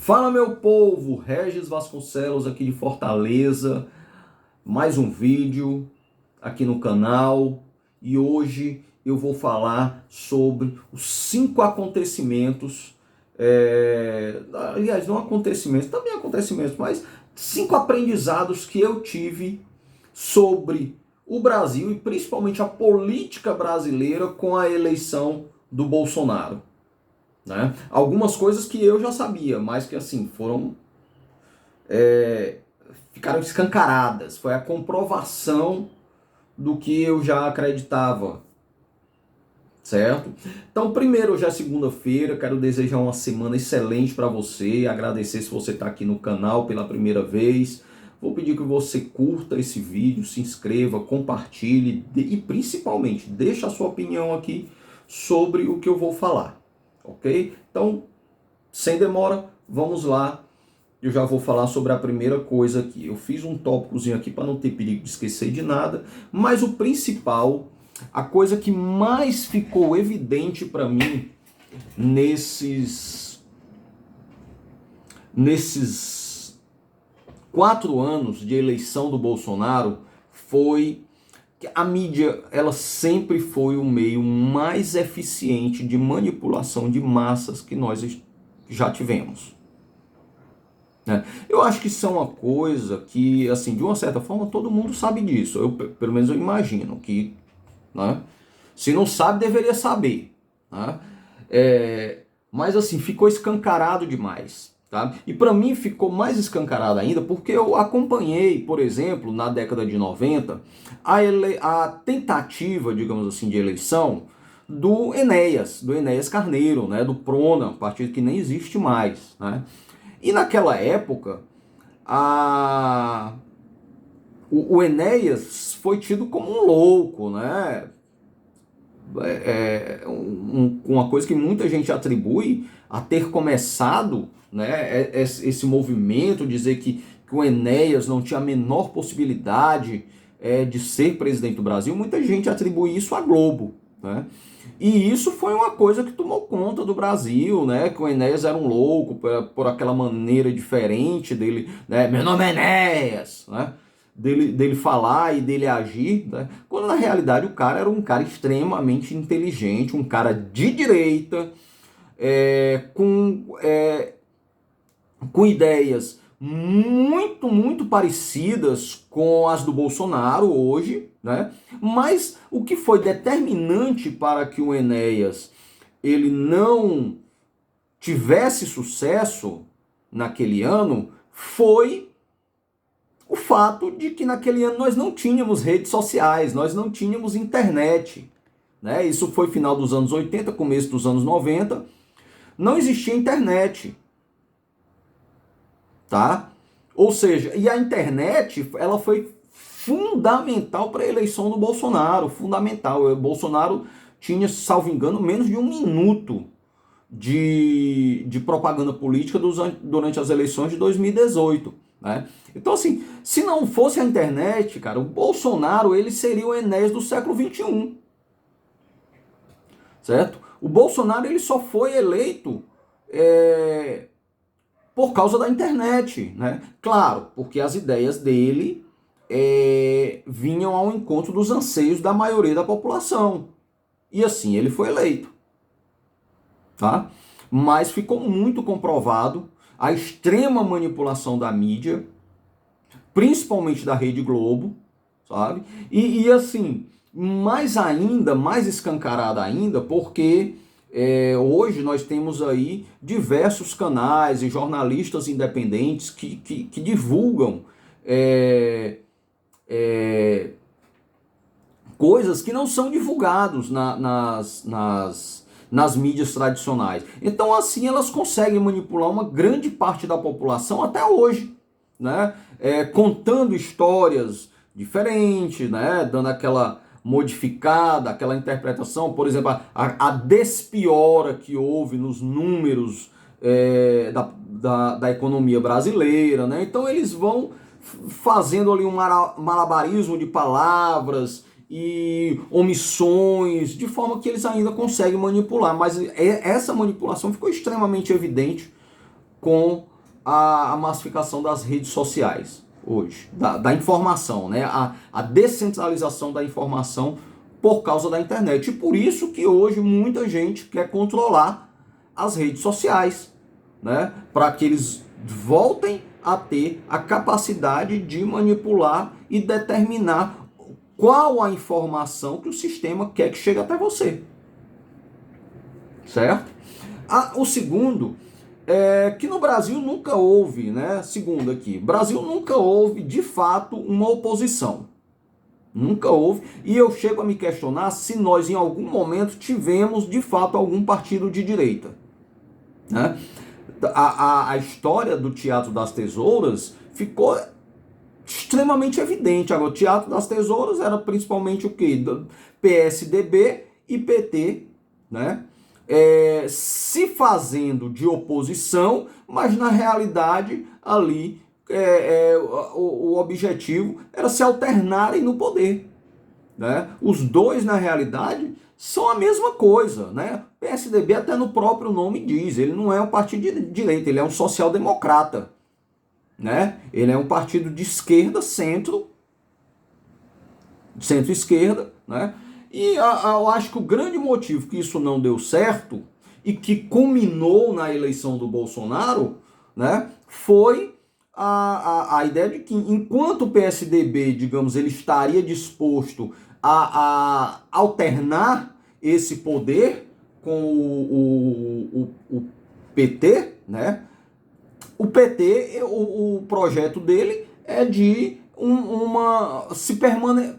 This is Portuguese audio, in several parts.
Fala, meu povo, Regis Vasconcelos aqui de Fortaleza, mais um vídeo aqui no canal e hoje eu vou falar sobre os 5 acontecimentos, aliás, não acontecimentos, também acontecimentos, mas 5 aprendizados que eu tive sobre o Brasil e principalmente a política brasileira com a eleição do Bolsonaro. Né? Algumas coisas que eu já sabia, mas que assim ficaram escancaradas. Foi a comprovação do que eu já acreditava, certo? Então, primeiro, já é segunda-feira, quero desejar uma semana excelente para você, agradecer se você está aqui no canal pela primeira vez. Vou pedir que você curta esse vídeo, se inscreva, compartilhe e principalmente deixe a sua opinião aqui sobre o que eu vou falar. Ok? Então, sem demora, vamos lá. Eu já vou falar sobre a primeira coisa aqui. Eu fiz um tópicozinho aqui para não ter perigo de esquecer de nada, mas o principal, a coisa que mais ficou evidente para mim nesses 4 anos de eleição do Bolsonaro foi que a mídia, ela sempre foi o meio mais eficiente de manipulação de massas que nós já tivemos. Né? Eu acho que isso é uma coisa que, assim, de uma certa forma, todo mundo sabe disso. Pelo menos eu imagino que, né? Se não sabe, deveria saber. Né? Mas, assim, ficou escancarado demais. Tá? E para mim ficou mais escancarado ainda porque eu acompanhei, por exemplo, na década de 90, a tentativa, digamos assim, de eleição do Enéas Carneiro, né, do Prona, partido que nem existe mais. Né? E naquela época, o Enéas foi tido como um louco, né? Uma coisa que muita gente atribui a ter começado, né, esse movimento, dizer que o Enéas não tinha a menor possibilidade de ser presidente do Brasil, muita gente atribui isso à Globo. Né? E isso foi uma coisa que tomou conta do Brasil, né? Que o Enéas era um louco por aquela maneira diferente dele, né? Meu nome é Enéas, né? Dele falar e dele agir, né? Quando na realidade o cara era um cara extremamente inteligente, um cara de direita, com ideias muito parecidas com as do Bolsonaro hoje, né? Mas o que foi determinante para que o Enéas ele não tivesse sucesso naquele ano foi o fato de que naquele ano nós não tínhamos redes sociais, nós não tínhamos internet. Né? Isso foi final dos anos 80, começo dos anos 90. Não existia internet. Tá? Ou seja, e a internet ela foi fundamental para a eleição do Bolsonaro. Fundamental. O Bolsonaro tinha, salvo engano, menos de 1 minuto de propaganda política durante as eleições de 2018. Né? Então, assim, se não fosse a internet, cara, o Bolsonaro ele seria o Enéas do século XXI. Certo? O Bolsonaro ele só foi eleito por causa da internet. Né? Claro, porque as ideias dele vinham ao encontro dos anseios da maioria da população. E assim ele foi eleito. Tá? Mas ficou muito comprovado a extrema manipulação da mídia, principalmente da Rede Globo, sabe? E assim, mais ainda, mais escancarada ainda, porque hoje nós temos aí diversos canais e jornalistas independentes que divulgam coisas que não são divulgados nas mídias tradicionais. Então, assim, elas conseguem manipular uma grande parte da população até hoje, né? Contando histórias diferentes, né? Dando aquela modificada, aquela interpretação, por exemplo, a despiora que houve nos números da economia brasileira, né? Então, eles vão fazendo ali um malabarismo de palavras e omissões, de forma que eles ainda conseguem manipular. Mas essa manipulação ficou extremamente evidente com a massificação das redes sociais hoje, da informação, né? A descentralização da informação por causa da internet. E por isso que hoje muita gente quer controlar as redes sociais, né? Para que eles voltem a ter a capacidade de manipular e determinar qual a informação que o sistema quer que chegue até você. Certo? O segundo é que no Brasil nunca houve, né? Segundo aqui, Brasil nunca houve de fato uma oposição. Nunca houve. E eu chego a me questionar se nós em algum momento tivemos de fato algum partido de direita, né? A história do Teatro das Tesouras ficou extremamente evidente. Agora, o Teatro das Tesouras era principalmente o quê? PSDB e PT, né? Se fazendo de oposição, mas na realidade ali o objetivo era se alternarem no poder, né? Os dois, na realidade, são a mesma coisa, né? PSDB até no próprio nome diz, ele não é um partido de direita, ele é um social-democrata, né? Ele é um partido de esquerda, centro-esquerda, né? E eu acho que o grande motivo que isso não deu certo e que culminou na eleição do Bolsonaro, né, foi a ideia de que enquanto o PSDB, digamos, ele estaria disposto a alternar esse poder com o PT, né? O PT, o projeto dele é de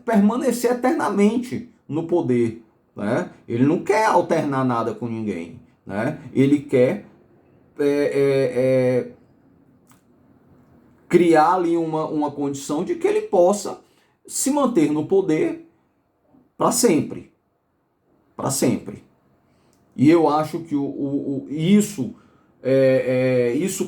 permanecer eternamente no poder, né? Ele não quer alternar nada com ninguém, né? Ele quer criar ali uma condição de que ele possa se manter no poder para sempre. Para sempre. E eu acho que isso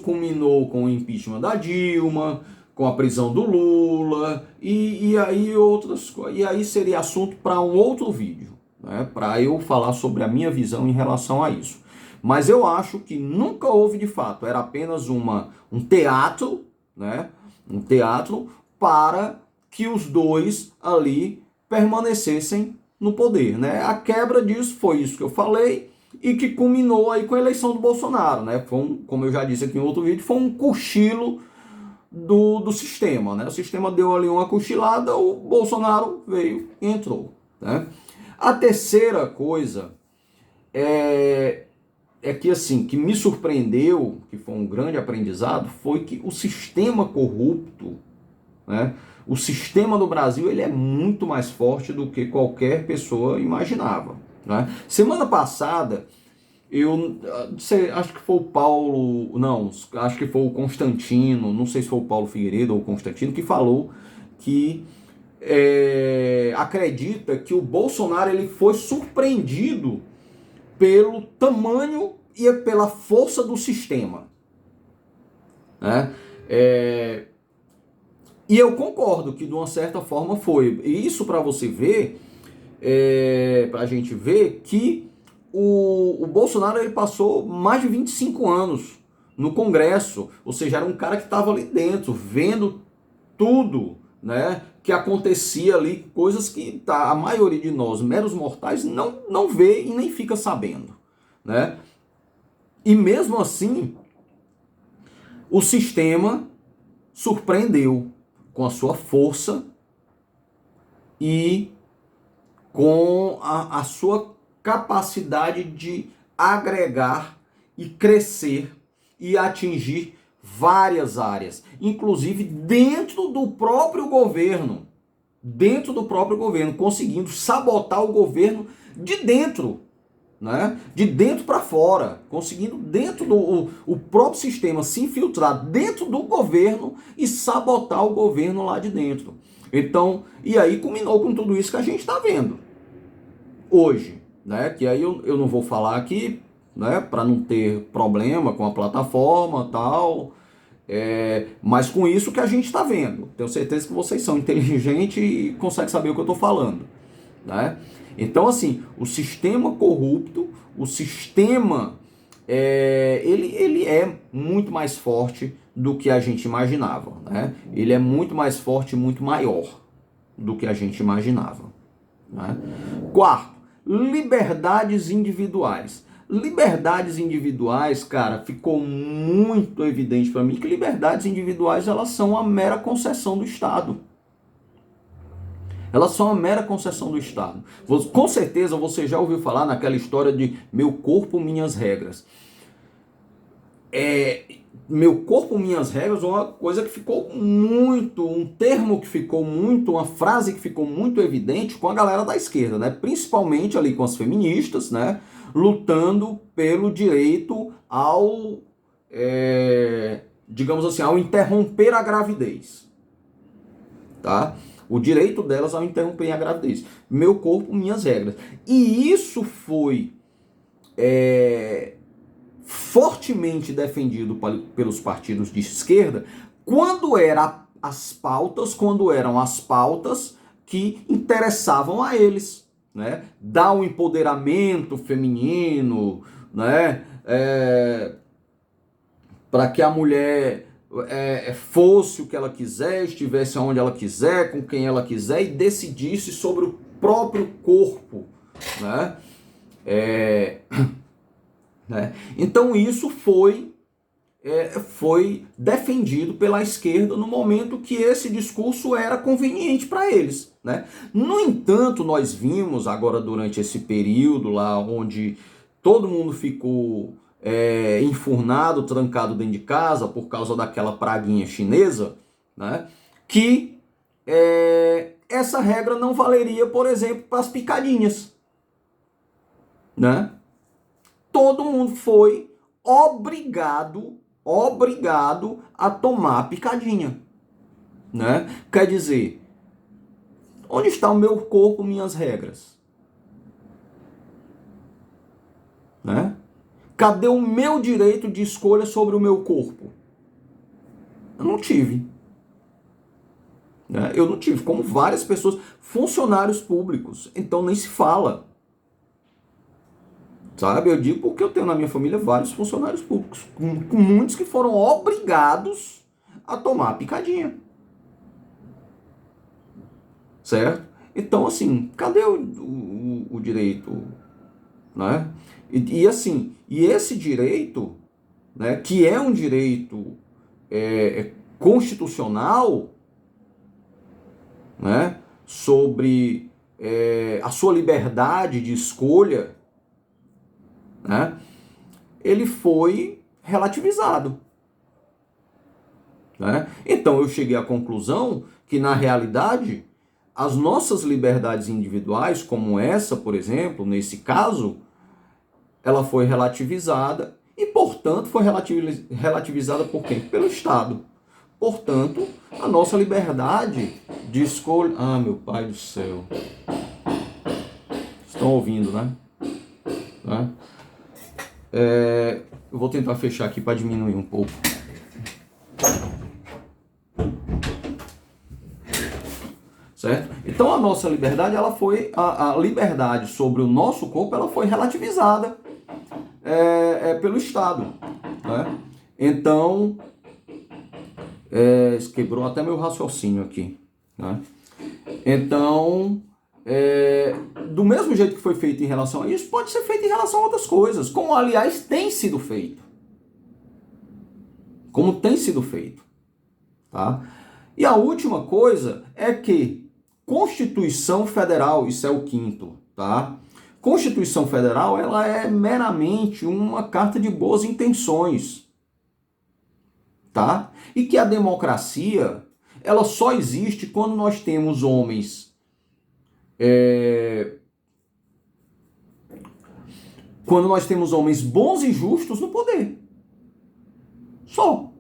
culminou com o impeachment da Dilma, com a prisão do Lula, e aí outras coisas. E aí seria assunto para um outro vídeo, né? Para eu falar sobre a minha visão em relação a isso. Mas eu acho que nunca houve de fato, era apenas um teatro, né? Um teatro para que os dois ali permanecessem no poder, né? A quebra disso foi isso que eu falei e que culminou aí com a eleição do Bolsonaro, né? Como eu já disse aqui em outro vídeo, foi um cochilo do sistema, né? O sistema deu ali uma cochilada, o Bolsonaro veio e entrou, né? A terceira coisa é que assim, que me surpreendeu, que foi um grande aprendizado, foi que o sistema corrupto, né? O sistema do Brasil, ele é muito mais forte do que qualquer pessoa imaginava, né? Semana passada, eu acho que foi o Paulo, não, acho que foi o Constantino, não sei se foi o Paulo Figueiredo ou o Constantino, que falou que acredita que o Bolsonaro ele foi surpreendido pelo tamanho e pela força do sistema, né? E eu concordo que de uma certa forma foi. E isso para você ver, para a gente ver que o Bolsonaro ele passou mais de 25 anos no Congresso, ou seja, era um cara que estava ali dentro, vendo tudo, né, que acontecia ali, coisas que a maioria de nós, meros mortais, não vê e nem fica sabendo, né? E mesmo assim, o sistema surpreendeu com a sua força e com a sua capacidade de agregar e crescer e atingir várias áreas, inclusive dentro do próprio governo, conseguindo sabotar o governo de dentro, né? De dentro para fora, conseguindo dentro do o próprio sistema se infiltrar dentro do governo e sabotar o governo lá de dentro. Então, e aí culminou com tudo isso que a gente está vendo hoje, né? Que aí eu não vou falar aqui, né? Para não ter problema com a plataforma tal, mas com isso que a gente está vendo. Tenho certeza que vocês são inteligentes e conseguem saber o que eu estou falando, né? Então, assim, o sistema corrupto, o sistema ele é muito mais forte do que a gente imaginava, né? Ele é muito mais forte, muito maior do que a gente imaginava, né? Quarto, liberdades individuais. Liberdades individuais, cara, ficou muito evidente para mim que liberdades individuais elas são uma mera concessão do Estado. Elas são uma mera concessão do Estado. Com certeza você já ouviu falar naquela história de meu corpo, minhas regras. Meu corpo, minhas regras, uma coisa que ficou muito, um termo que ficou muito, uma frase que ficou muito evidente com a galera da esquerda, né? Principalmente ali com as feministas, né? Lutando pelo direito ao, digamos assim, ao interromper a gravidez, tá? O direito delas ao interromper a gravidez. Meu corpo, minhas regras. E isso foi fortemente defendido pelos partidos de esquerda quando eram as pautas que interessavam a eles, né? Dar um empoderamento feminino, né? Para que a mulher fosse o que ela quiser, estivesse onde ela quiser, com quem ela quiser e decidisse sobre o próprio corpo, né? Então isso foi defendido pela esquerda no momento que esse discurso era conveniente para eles, né? No entanto, nós vimos agora durante esse período lá onde todo mundo ficou enfurnado, trancado dentro de casa por causa daquela praguinha chinesa, né? Que essa regra não valeria, por exemplo, para as picadinhas, né? Todo mundo foi obrigado a tomar a picadinha, né? Quer dizer, onde está o meu corpo, minhas regras? Né? Cadê o meu direito de escolha sobre o meu corpo? Eu não tive. Né? Eu não tive, como várias pessoas, funcionários públicos, então nem se fala. Sabe, eu digo porque eu tenho na minha família vários funcionários públicos, com muitos que foram obrigados a tomar a picadinha. Certo? Então, assim, cadê o direito? Né? E assim, e esse direito, né, que é um direito constitucional, né, sobre a sua liberdade de escolha, né, ele foi relativizado. Né? Então eu cheguei à conclusão que, na realidade, as nossas liberdades individuais, como essa, por exemplo, nesse caso, ela foi relativizada e, portanto, foi relativizada por quem? Pelo Estado. Portanto, a nossa liberdade de escolha... Ah, meu pai do céu. Estão ouvindo, né? Eu vou tentar fechar aqui para diminuir um pouco. Certo? Então a nossa liberdade, ela foi a liberdade sobre o nosso corpo, ela foi relativizada pelo Estado, né? Então quebrou até meu raciocínio aqui, né? Então do mesmo jeito que foi feito em relação a isso, pode ser feito em relação a outras coisas, como aliás tem sido feito, tá? E a última coisa é que Constituição Federal, isso é o quinto, tá? Constituição Federal, ela é meramente uma carta de boas intenções, tá? E que a democracia, ela só existe quando nós temos homens bons e justos no poder. Só.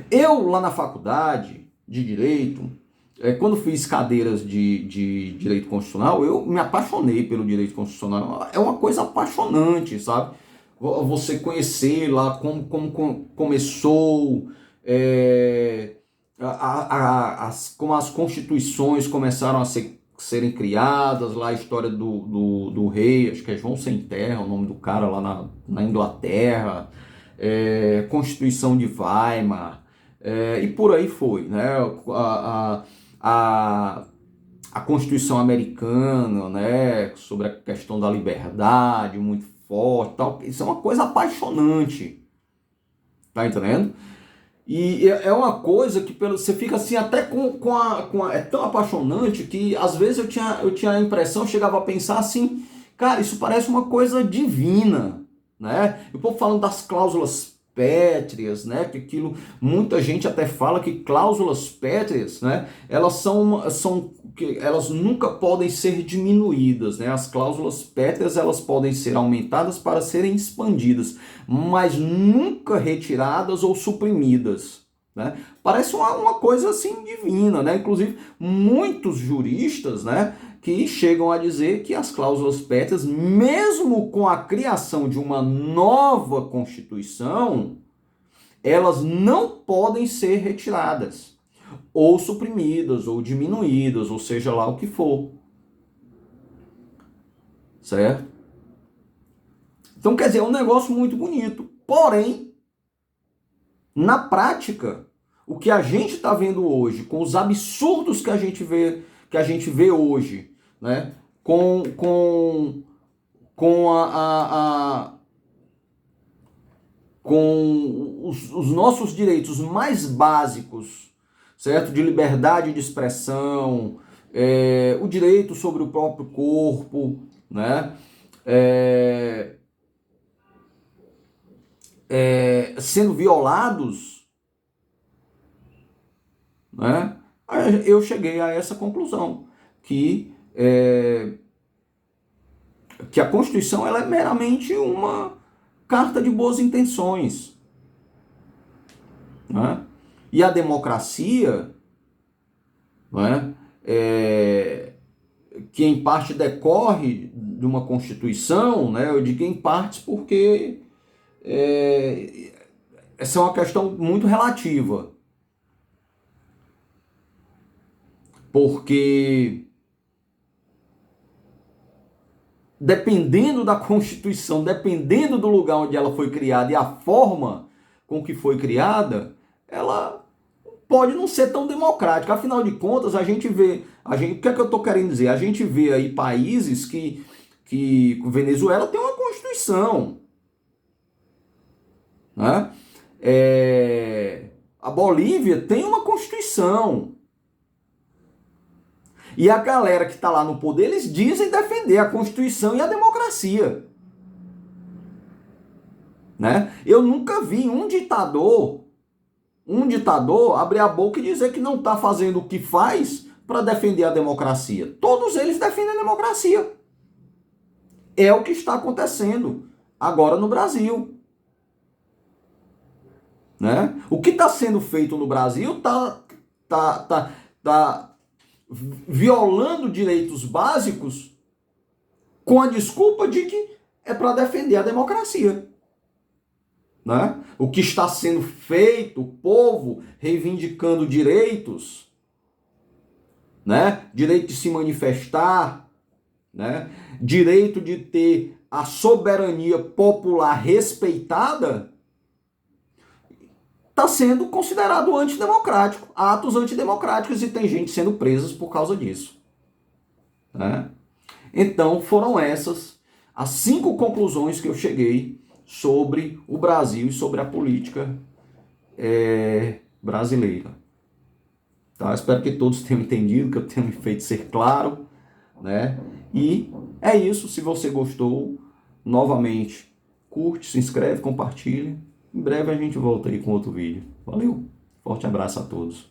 Eu, lá na faculdade de Direito, quando fiz cadeiras de Direito Constitucional, eu me apaixonei pelo Direito Constitucional. É uma coisa apaixonante, sabe? Você conhecer lá como começou, como as constituições começaram a ser serem criadas, lá a história do rei, acho que é João Sem Terra, o nome do cara lá na Inglaterra, Constituição de Weimar, e por aí foi, né? A, a Constituição americana, né? Sobre a questão da liberdade, muito forte, tal. Isso é uma coisa apaixonante, tá entendendo? E é uma coisa que você fica assim até é tão apaixonante que às vezes eu tinha a impressão, chegava a pensar assim, cara, isso parece uma coisa divina, né? E o povo falando das cláusulas pétreas, né? Que aquilo, muita gente até fala que cláusulas pétreas, né? Elas elas nunca podem ser diminuídas, né? As cláusulas pétreas elas podem ser aumentadas para serem expandidas, mas nunca retiradas ou suprimidas, né? Parece uma coisa assim divina, né? Inclusive muitos juristas, né, que chegam a dizer que as cláusulas pétreas, mesmo com a criação de uma nova Constituição, elas não podem ser retiradas, ou suprimidas, ou diminuídas, ou seja lá o que for. Certo? Então, quer dizer, é um negócio muito bonito. Porém, na prática, o que a gente está vendo hoje, com os absurdos que a gente vê hoje, né? Com os nossos direitos mais básicos, certo? De liberdade de expressão, o direito sobre o próprio corpo, né? Sendo violados, né? Eu cheguei a essa conclusão, que a Constituição ela é meramente uma carta de boas intenções, né? E a democracia, né, que em parte decorre de uma Constituição, né, eu digo em partes porque essa é uma questão muito relativa, porque dependendo da Constituição, dependendo do lugar onde ela foi criada e a forma com que foi criada, ela pode não ser tão democrática. Afinal de contas, o que é que eu estou querendo dizer? A gente vê aí países que Venezuela tem uma Constituição, né? A Bolívia tem uma Constituição. E a galera que está lá no poder, eles dizem defender a Constituição e a democracia, né? Eu nunca vi um ditador abrir a boca e dizer que não está fazendo o que faz para defender a democracia. Todos eles defendem a democracia. É o que está acontecendo agora no Brasil, né? O que está sendo feito no Brasil está violando direitos básicos com a desculpa de que é para defender a democracia, né? O que está sendo feito, o povo reivindicando direitos, né? Direito de se manifestar, né? Direito de ter a soberania popular respeitada, está sendo considerado antidemocrático, atos antidemocráticos, e tem gente sendo presa por causa disso, né? Então foram essas as 5 conclusões que eu cheguei sobre o Brasil e sobre a política brasileira. Tá? Espero que todos tenham entendido, que eu tenha me feito ser claro, né? E é isso. Se você gostou, novamente, curte, se inscreve, compartilha. Em breve a gente volta aí com outro vídeo. Valeu, forte abraço a todos.